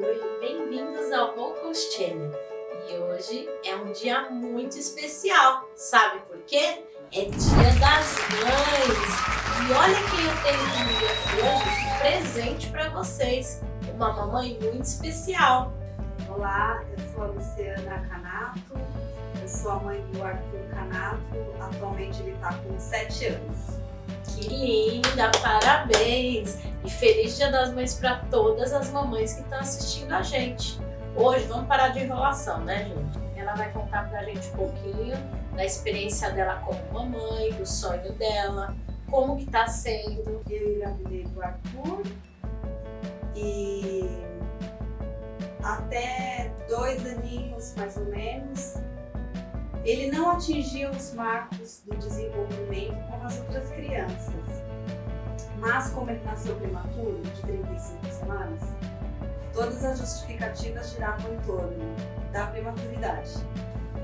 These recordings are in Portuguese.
Oi, bem-vindos ao Vocals Channel. E hoje é um dia muito especial, sabe por quê? É Dia das Mães. E olha quem eu tenho comigo aqui hoje, presente para vocês, uma mamãe muito especial. Olá, eu sou a Luciana Canato, eu sou a mãe do Arthur Canato, atualmente ele está com 7 anos. Que linda, parabéns! E feliz Dia das Mães para todas as mamães que estão assistindo a gente. Hoje vamos parar de enrolação, né, gente? Ela vai contar pra gente um pouquinho da experiência dela como mamãe, do sonho dela, como que tá sendo. Eu engravidei do Arthur e até 2 aninhos mais ou menos, ele não atingia os marcos do desenvolvimento como as outras crianças. Mas como ele nasceu prematuro, de 35 semanas, todas as justificativas giravam em torno da prematuridade,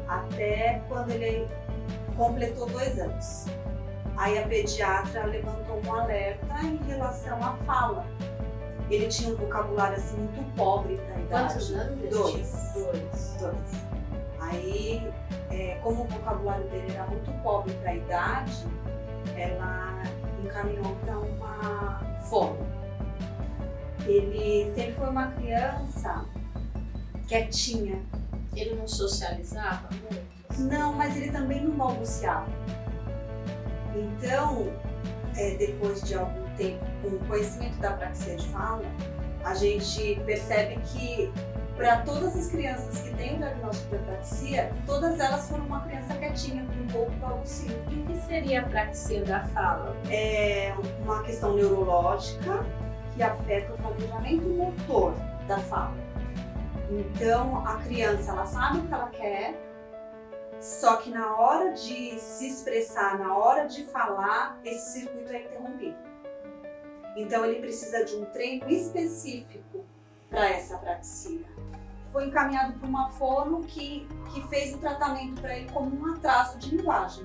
até quando ele completou 2 anos. Aí a pediatra levantou um alerta em relação à fala. Ele tinha um vocabulário assim muito pobre para a idade. Quantos anos? 2. Aí, como o vocabulário dele era muito pobre para a idade, ela encaminhou para uma fono. Ele sempre foi uma criança quietinha. Ele não socializava muito? Não, mas ele também não balbuciava. Então, depois de algum tempo, com o conhecimento da praxia de fala, a gente percebe que para todas as crianças que têm o diagnóstico de apraxia, todas elas foram uma criança quietinha, com um pouco balbucio. E o que seria a apraxia da fala? É uma questão neurológica que afeta o planejamento motor da fala. Então, a criança, ela sabe o que ela quer, só que na hora de se expressar, na hora de falar, esse circuito é interrompido. Então, ele precisa de um treino específico para essa apraxia. Foi encaminhado para uma fono que fez o tratamento para ele como um atraso de linguagem.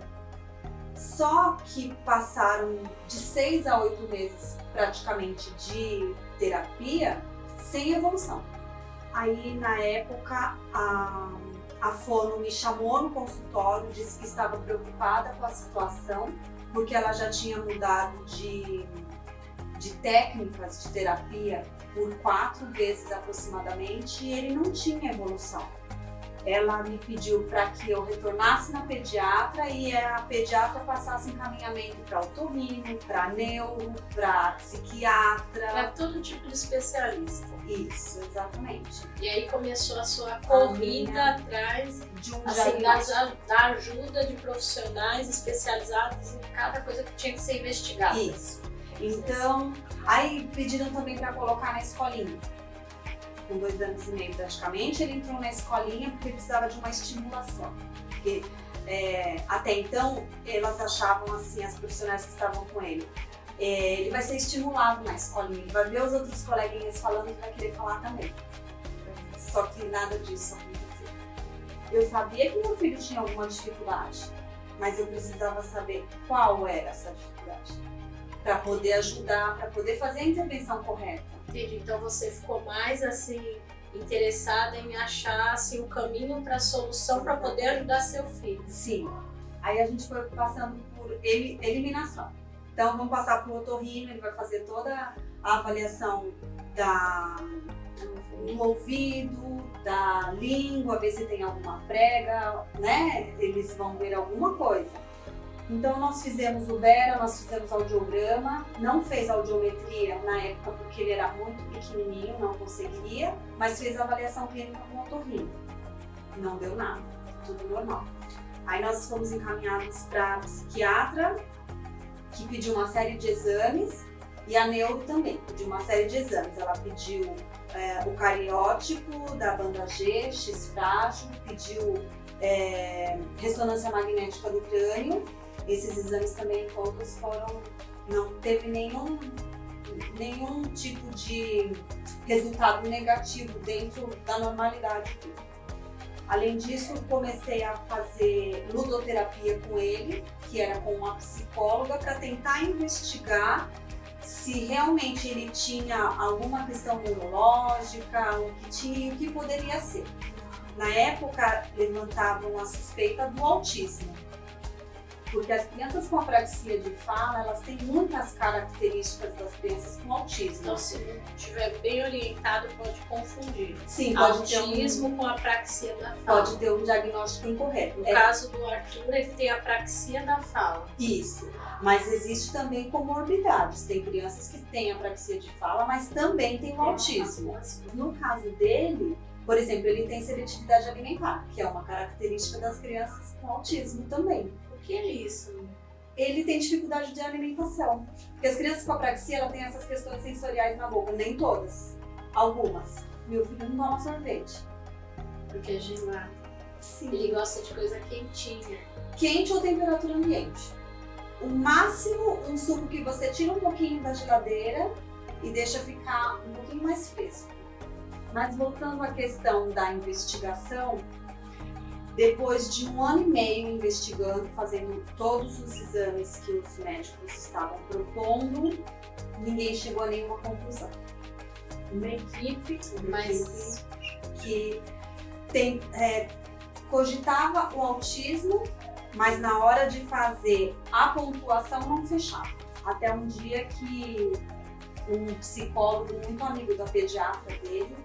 Só que passaram de 6 a 8 meses praticamente de terapia sem evolução. Aí na época a fono me chamou no consultório, disse que estava preocupada com a situação, porque ela já tinha mudado de técnicas de terapia por 4 vezes aproximadamente e ele não tinha evolução. Ela me pediu para que eu retornasse na pediatra e a pediatra passasse encaminhamento para otorrino, para neuro, para psiquiatra. Para todo tipo de especialista. Isso, exatamente. E aí começou a sua corrida atrás de um assim, da ajuda de profissionais especializados em cada coisa que tinha que ser investigada. Isso. Então, aí pediram também para colocar na escolinha. Com 2 anos e meio praticamente, ele entrou na escolinha porque precisava de uma estimulação. Porque até então, elas achavam assim, as profissionais que estavam com ele, ele vai ser estimulado na escolinha, ele vai ver os outros coleguinhas falando e vai querer falar também. Só que nada disso aconteceu. Eu sabia que meu filho tinha alguma dificuldade, mas eu precisava saber qual era essa dificuldade, para poder ajudar, para poder fazer a intervenção correta. Entendi. Então você ficou mais assim interessada em achar assim, o caminho para a solução para poder ajudar seu filho. Sim. Aí a gente foi passando por eliminação. Então vamos passar para o otorrino, ele vai fazer toda a avaliação do ouvido, da língua, ver se tem alguma prega, né? Eles vão ver alguma coisa. Então nós fizemos o Bera, nós fizemos audiograma, não fez audiometria na época porque ele era muito pequenininho, não conseguiria, mas fez a avaliação clínica com otorrino. Não deu nada, tudo normal. Aí nós fomos encaminhados para a psiquiatra, que pediu uma série de exames, e a neuro também pediu uma série de exames. Ela pediu o cariótipo da banda G, X frágil, pediu ressonância magnética do crânio. Esses exames também todos não teve nenhum tipo de resultado negativo dentro da normalidade dele. Além disso, comecei a fazer ludoterapia com ele, que era com uma psicóloga, para tentar investigar se realmente ele tinha alguma questão neurológica, o que tinha e o que poderia ser. Na época, levantavam a suspeita do autismo, porque as crianças com apraxia de fala, elas têm muitas características das crianças com autismo. Então, se não estiver bem orientado, pode confundir. Sim, pode autismo com apraxia da fala. Pode ter um diagnóstico incorreto. No caso do Arthur, ele tem apraxia da fala. Isso, mas existe também comorbidades. Tem crianças que têm apraxia de fala, mas também tem o autismo. No caso dele, por exemplo, ele tem seletividade alimentar, que é uma característica das crianças com autismo também. O que é isso? Ele tem dificuldade de alimentação, porque as crianças com apraxia, ela tem essas questões sensoriais na boca, nem todas, algumas. Meu filho não toma sorvete. Porque é gelado. Sim. Ele gosta de coisa quentinha. Quente ou temperatura ambiente. O máximo, um suco que você tira um pouquinho da geladeira e deixa ficar um pouquinho mais fresco. Mas voltando à questão da investigação, depois de 1 ano e meio investigando, fazendo todos os exames que os médicos estavam propondo, ninguém chegou a nenhuma conclusão. Uma equipe, mas que cogitava o autismo, mas na hora de fazer a pontuação não fechava. Até um dia que um psicólogo muito amigo da pediatra dele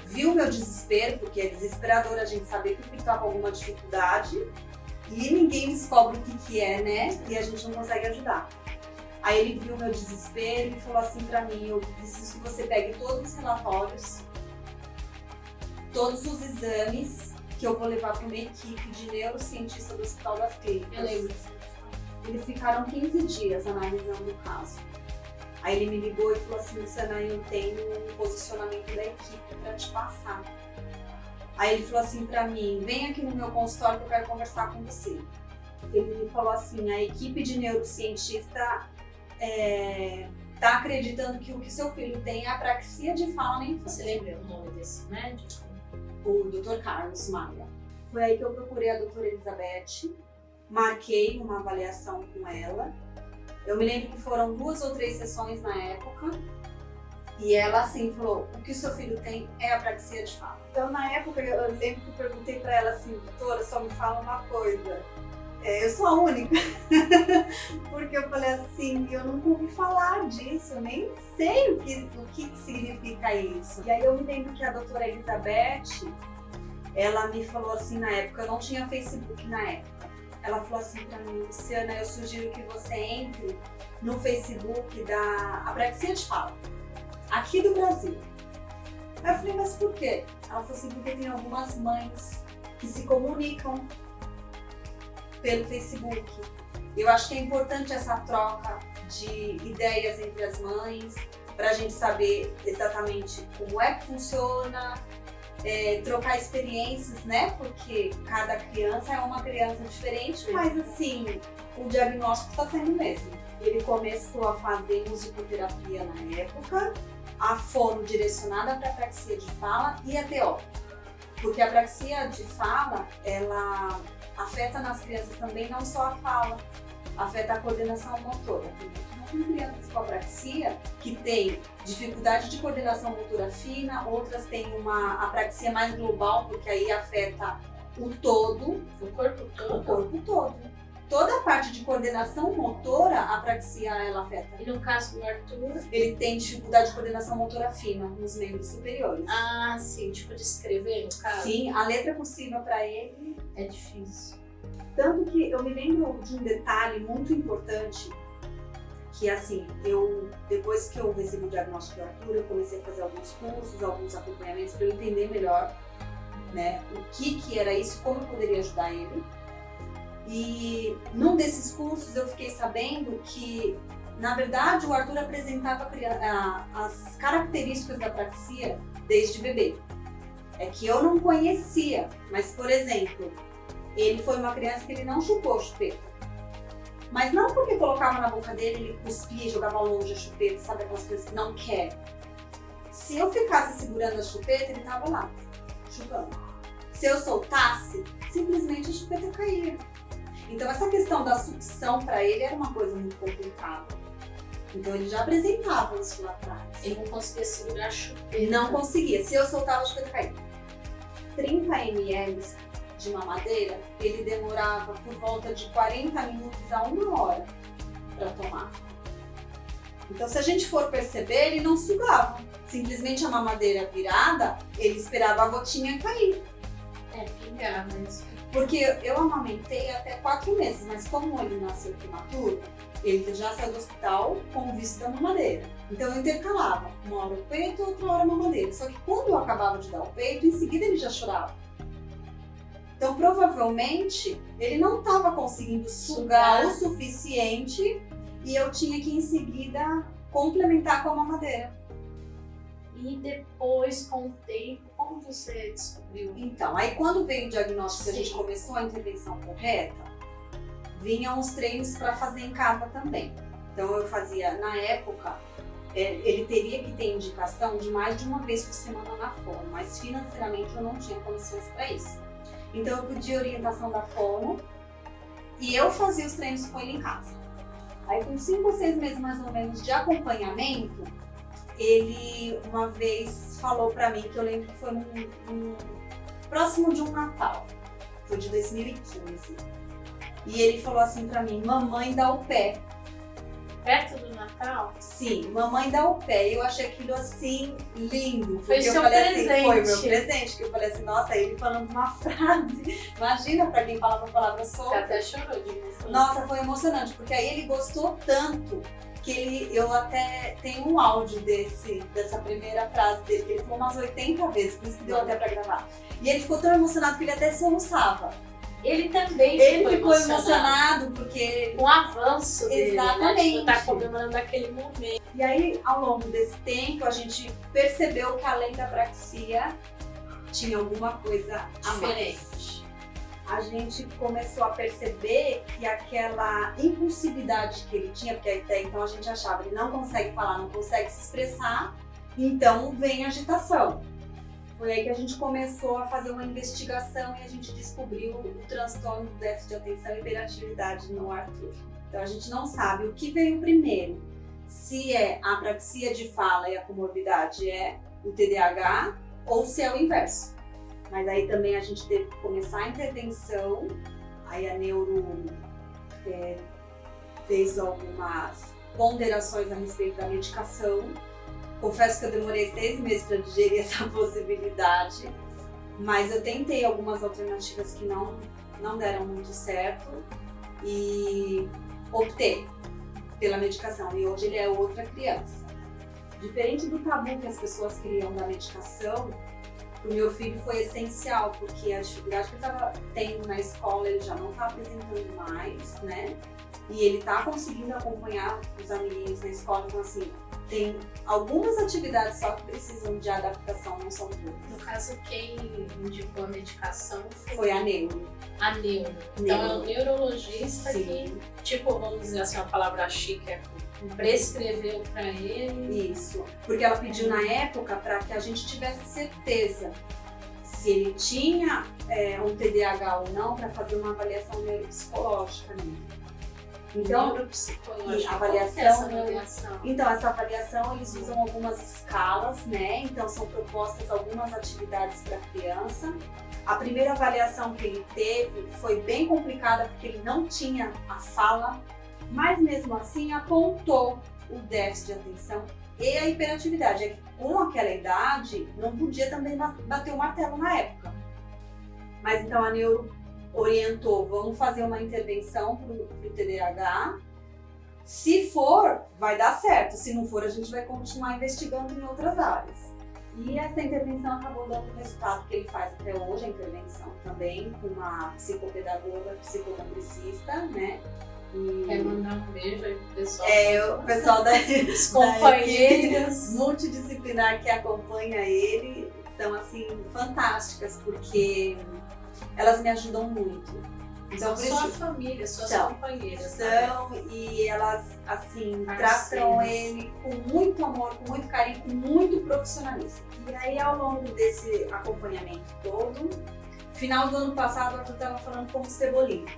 viu meu desespero, porque é desesperador a gente saber que o filho está com alguma dificuldade e ninguém descobre o que é, né? E a gente não consegue ajudar. Aí ele viu meu desespero e falou assim pra mim: eu preciso que você pegue todos os relatórios, todos os exames, que eu vou levar para uma equipe de neurocientista do Hospital das Clínicas. eu lembro. Eles ficaram 15 dias analisando o caso. Aí ele me ligou e falou assim: Luciana, eu tenho um posicionamento da equipe para te passar. Aí ele falou assim pra mim: vem aqui no meu consultório que eu quero conversar com você. Ele me falou assim: a equipe de neurocientista tá acreditando que o que seu filho tem é apraxia de fala na infância. Você lembra o nome desse médico? O Dr. Carlos Maia. Foi aí que eu procurei a doutora Elizabeth, marquei uma avaliação com ela. Eu me lembro que foram 2 ou 3 sessões na época, e ela assim falou: o que seu filho tem é apraxia de fala. Então na época eu lembro que eu perguntei para ela assim: doutora, só me fala uma coisa, eu sou a única, porque eu falei assim, eu nunca ouvi falar disso, eu nem sei o que significa isso. E aí eu me lembro que a doutora Elizabeth, ela me falou assim na época, eu não tinha Facebook na época, ela falou assim pra mim: Luciana, eu sugiro que você entre no Facebook da apraxia de fala, aqui do Brasil. Aí eu falei: mas por quê? Ela falou assim: porque tem algumas mães que se comunicam pelo Facebook. Eu acho que é importante essa troca de ideias entre as mães, para a gente saber exatamente como é que funciona, trocar experiências, né? Porque cada criança é uma criança diferente, mas assim, o diagnóstico está sendo o mesmo. Ele começou a fazer musicoterapia na época, a fono direcionada para apraxia de fala e a TO. Porque a apraxia de fala, ela afeta nas crianças também não só a fala, afeta a coordenação motora. Tem crianças com apraxia que têm dificuldade de coordenação motora fina, outras têm uma apraxia mais global, porque aí afeta o todo, O corpo todo? o corpo todo. Toda a parte de coordenação motora, a apraxia ela afeta. E no caso do Arthur? Ele tem dificuldade de coordenação motora fina nos membros superiores. Ah, sim, tipo de escrever, no caso? Sim, a letra cursiva para ele É difícil. Tanto que eu me lembro de um detalhe muito importante, que assim, depois que eu recebi o diagnóstico do Arthur, eu comecei a fazer alguns cursos, alguns acompanhamentos para eu entender melhor, né, o que era isso, como eu poderia ajudar ele. E num desses cursos eu fiquei sabendo que, na verdade, o Arthur apresentava as características da apraxia desde bebê. É que eu não conhecia, mas, por exemplo, ele foi uma criança que ele não chupou chupeta. Mas não porque colocava na boca dele, ele cuspia e jogava longe a chupeta, sabe aquelas coisas que não quer. Se eu ficasse segurando a chupeta, ele tava lá, chupando. Se eu soltasse, simplesmente a chupeta caía. Então essa questão da sucção para ele era uma coisa muito complicada. Então ele já apresentava isso lá atrás. Ele não conseguia segurar a chupeta. Não conseguia. Se eu soltava, a chupeta caía. 30 ml de mamadeira, ele demorava por volta de 40 minutos a 1 hora para tomar. Então, se a gente for perceber, ele não sugava. Simplesmente a mamadeira virada, ele esperava a gotinha cair. Pingar mesmo. Porque eu amamentei até 4 meses, mas como ele nasceu prematuro, ele já saiu do hospital com o vício da mamadeira. Então eu intercalava, uma hora o peito, outra hora a mamadeira. Só que quando eu acabava de dar o peito, em seguida ele já chorava. Então provavelmente ele não estava conseguindo sugar o suficiente e eu tinha que em seguida complementar com a mamadeira. E depois, com o tempo, como você descobriu? Então, aí quando veio o diagnóstico que a gente Sim. começou a intervenção correta, vinham os treinos para fazer em casa também. Então eu fazia, na época, ele teria que ter indicação de mais de uma vez por semana na fono, mas financeiramente eu não tinha condições para isso. Então eu pedi orientação da fono e eu fazia os treinos com ele em casa. Aí com 5 ou 6 meses mais ou menos de acompanhamento, ele uma vez falou para mim, que eu lembro que foi próximo de um Natal, foi de 2015. E ele falou assim pra mim, mamãe dá o pé. Perto do Natal? Sim, mamãe dá o pé. E eu achei aquilo assim, lindo. Foi seu eu falei presente. Assim, foi meu presente. Que eu falei assim, nossa, ele falando uma frase. Imagina pra quem falava palavra Você solta. até chorou de emoção. Nossa, foi emocionante. Porque aí ele gostou tanto que eu até tenho um áudio dessa primeira frase dele. Que ele falou umas 80 vezes, por isso que deu até pra gravar. E ele ficou tão emocionado que ele até soluçava. Ele também ficou emocionado porque... Com o avanço dele, exatamente. Né? Tá comemorando aquele momento. E aí, ao longo desse tempo, a gente percebeu que além da apraxia, tinha alguma coisa a mais. Diferente. A gente começou a perceber que aquela impulsividade que ele tinha, porque até então a gente achava, ele não consegue falar, não consegue se expressar, então vem agitação. Foi aí que a gente começou a fazer uma investigação e a gente descobriu o transtorno do déficit de atenção e hiperatividade no Arthur. Então a gente não sabe o que veio primeiro, se é a apraxia de fala e a comorbidade é o TDAH ou se é o inverso. Mas aí também a gente teve que começar a intervenção, aí a neuro fez algumas ponderações a respeito da medicação. Confesso que eu demorei 6 meses para digerir essa possibilidade, mas eu tentei algumas alternativas que não deram muito certo e optei pela medicação. E hoje ele é outra criança. Diferente do tabu que as pessoas criam da medicação, para o meu filho foi essencial, porque a dificuldade que ele estava tendo na escola ele já não está apresentando mais, né? E ele está conseguindo acompanhar os amiguinhos na escola, então assim, tem algumas atividades só que precisam de adaptação, não são todas. No caso, quem indicou a medicação Foi a neuro. A neuro. Então é um neurologista Sim. que, tipo, vamos dizer assim, uma palavra chique, prescreveu para ele. Isso, porque ela pediu na época para que a gente tivesse certeza se ele tinha um TDAH ou não, para fazer uma avaliação neuropsicológica nele. Então, neuropsicológica. avaliação. Então, essa avaliação eles usam algumas escalas, né? Então, são propostas algumas atividades para a criança. A primeira avaliação que ele teve foi bem complicada porque ele não tinha a fala, mas mesmo assim apontou o déficit de atenção e a hiperatividade. É que com aquela idade não podia também bater o martelo na época. Mas então a neuro orientou, vamos fazer uma intervenção para o TDAH. Se for, vai dar certo. Se não for, a gente vai continuar investigando em outras áreas. E essa intervenção acabou dando o resultado que ele faz até hoje, a intervenção também com uma psicopedagoga, psicomotricista, né? E... Quer mandar um beijo aí pro pessoal? O pessoal Os companheiros multidisciplinar que acompanha ele são assim fantásticas, porque elas me ajudam muito. Então, são sua família, suas companheiras. São, e elas assim tratam ele com muito amor, com muito carinho, com muito profissionalismo. E aí ao longo desse acompanhamento todo, final do ano passado eu estava falando como Cebolinha.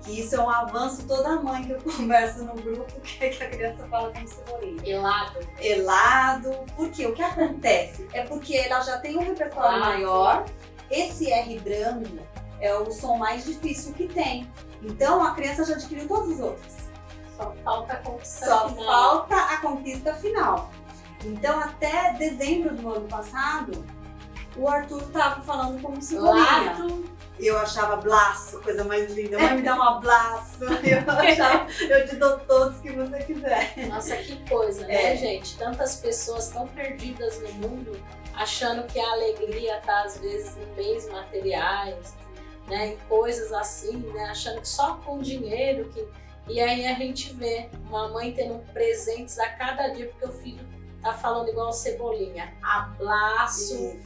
Que isso é um avanço toda mãe que eu converso no grupo, que é que a criança fala como cebolinha. Elado. Elado. Porque o que acontece é porque ela já tem um repertório maior. Esse R brando é o som mais difícil que tem. Então a criança já adquiriu todos os outros. Só falta a conquista Só final. falta a conquista final. Então até dezembro do ano passado, o Arthur tava falando como cebolinha. Lado. Eu achava abraço, coisa mais linda. Mãe, me dá um abraço. Eu te dou todos que você quiser. Nossa, que coisa, né, gente? Tantas pessoas tão perdidas no mundo, achando que a alegria tá, às vezes, em bens materiais, né, em coisas assim, né, achando que só com dinheiro que... E aí a gente vê uma mãe tendo presentes a cada dia, porque o filho tá falando igual o Cebolinha. Abraço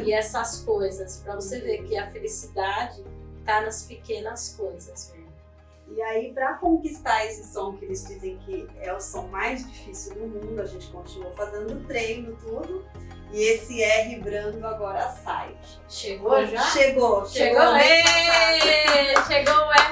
e essas coisas, para você ver que a felicidade tá nas pequenas coisas mesmo. E aí, para conquistar esse som que eles dizem que é o som mais difícil do mundo, a gente continuou fazendo treino, tudo. E esse R brando agora sai. Chegou já? Chegou. Chegou o R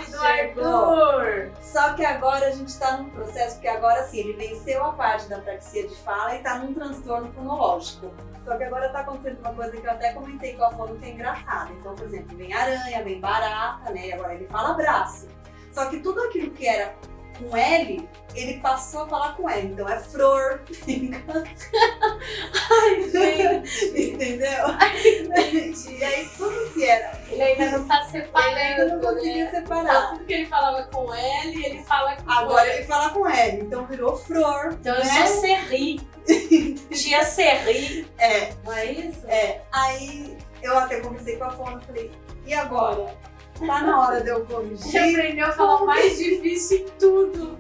do Arthur! Só que agora a gente está num processo, porque agora sim, ele venceu a parte da apraxia de fala e está num transtorno fonológico. Só que agora está acontecendo uma coisa que eu até comentei com a Fono que é engraçada. Então, por exemplo, vem aranha, vem barata, né? E agora ele fala abraço. Só que tudo aquilo que era com L, ele passou a falar com L. Então é flor. Ai, gente! Entendeu? E aí tudo que era. Ele ainda não tá separando. Ele ainda não conseguia separar. Tudo que ele falava com L, ele fala com Agora L. ele fala com L. Então virou flor. Então eu né? sou Serri. Tia Serri. É. Não é isso? É. Aí eu até conversei com a Fono e falei, e agora? Tá na hora de eu corrigir. Você aprendeu a falar o mais difícil em tudo.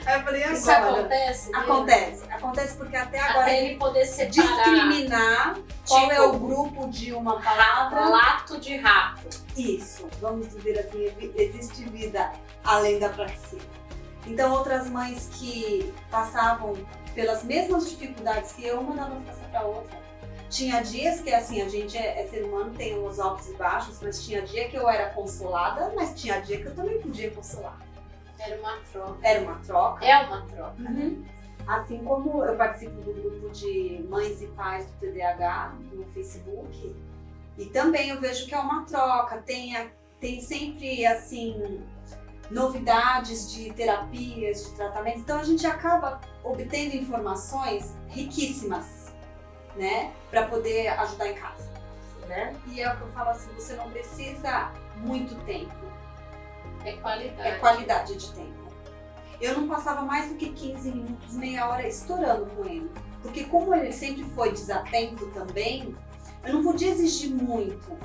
Aí eu falei, e agora? Isso acontece? Mesmo? Acontece porque até agora Até ele poder separar. discriminar qual Tipo, é o grupo de uma palavra. Lato de rato. Isso, vamos dizer assim, existe vida além da praxia. Então outras mães que passavam pelas mesmas dificuldades que eu, uma dava força para outra. Tinha dias que, assim, a gente é ser humano, tem os altos e baixos, mas tinha dia que eu era consolada, mas tinha dia que eu também podia consolar. Era uma troca. Era uma troca. É uma troca. Uhum. Assim como eu participo do grupo de mães e pais do TDAH no Facebook, e também eu vejo que é uma troca, tem sempre, assim, novidades de terapias, de tratamentos, então a gente acaba obtendo informações riquíssimas, né, para poder ajudar em casa, né? E é o que eu falo assim, você não precisa muito tempo. É qualidade. É qualidade de tempo. Eu não passava mais do que 15 minutos, meia hora estourando com ele. Porque como ele sempre foi desatento também, eu não podia exigir muito.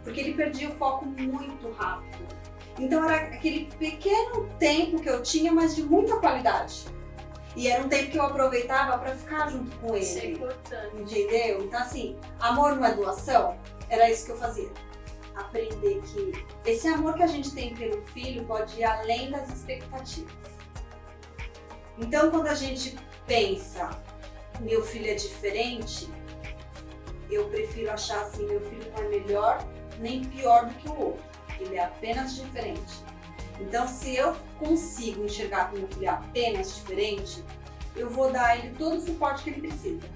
Porque ele perdia o foco muito rápido. Então era aquele pequeno tempo que eu tinha, mas de muita qualidade. E era um tempo que eu aproveitava para ficar junto com ele. Isso é importante. Entendeu? Então assim, amor não é doação? Era isso que eu fazia. Aprender que esse amor que a gente tem pelo filho pode ir além das expectativas. Então quando a gente pensa, meu filho é diferente, eu prefiro achar assim, meu filho não é melhor nem pior do que o outro. Ele é apenas diferente. Então, se eu consigo enxergar que meu filho é apenas diferente, eu vou dar a ele todo o suporte que ele precisa.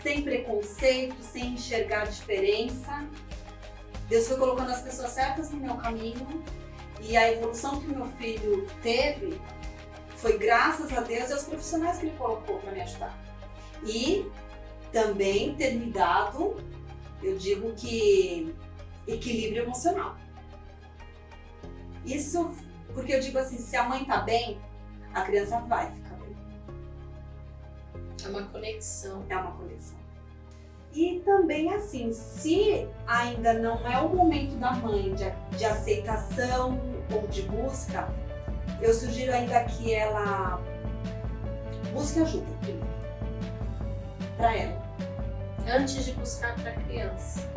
Sem preconceito, sem enxergar diferença. Deus foi colocando as pessoas certas no meu caminho e a evolução que meu filho teve foi graças a Deus e aos profissionais que ele colocou para me ajudar. E também ter me dado, eu digo que, equilíbrio emocional. Isso porque eu digo assim, se a mãe tá bem, a criança vai ficar bem. É uma conexão. É uma conexão. E também assim, se ainda não é o momento da mãe de aceitação ou de busca, eu sugiro ainda que ela busque ajuda primeiro. Pra ela. Antes de buscar para a criança.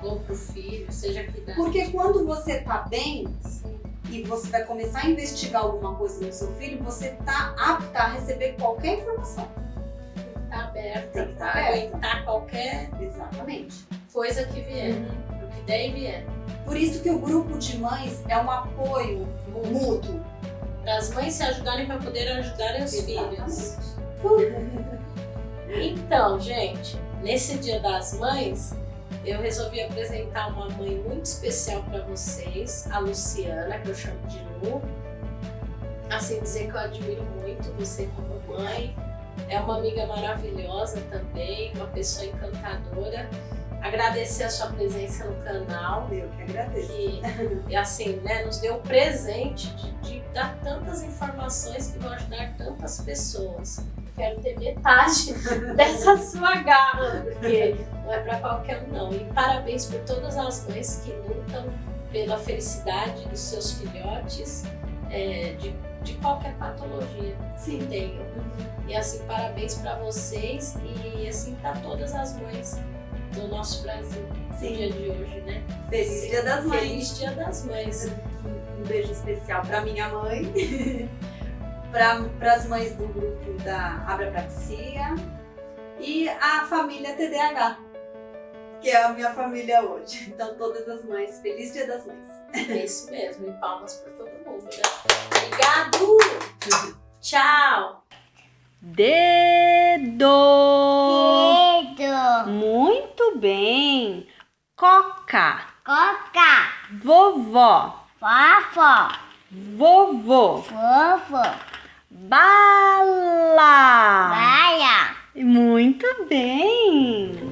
Ou para o filho, seja que idade. Porque quando você tá bem, Sim. e você vai começar a investigar alguma coisa no seu filho, você tá apta a receber qualquer informação. Tem que estar aberta. Tem que estar para aberta. aguentar qualquer Exatamente. coisa que vier. O que der e vier. Por isso que o grupo de mães é um apoio mútuo. Para as mães se ajudarem para poder ajudar os filhos. Então, gente, nesse Dia das Mães, eu resolvi apresentar uma mãe muito especial para vocês, a Luciana, que eu chamo de Lu. Assim, dizer que eu admiro muito você como mãe. É uma amiga maravilhosa também, uma pessoa encantadora. Agradecer a sua presença no canal. Eu que agradeço. E assim, né, nos deu o presente de dar tantas informações que vão ajudar tantas pessoas. Quero ter metade dessa sua garra, porque não é para qualquer um não. E parabéns por todas as mães que lutam pela felicidade dos seus filhotes, de qualquer patologia que tenham. E assim, parabéns para vocês e assim para todas as mães do nosso Brasil, no dia de hoje, né? Feliz Dia das Mães. Feliz Dia das Mães. Um beijo especial para minha mãe, para as mães do grupo da Abrapraxia e a família TDAH, que é a minha família hoje. Então, todas as mães, feliz Dia das Mães. É isso mesmo, e palmas para todo mundo, né? Obrigado! Tchau! Dedo. Muito bem. Coca. Vovó. Vovô. Bala. Muito bem.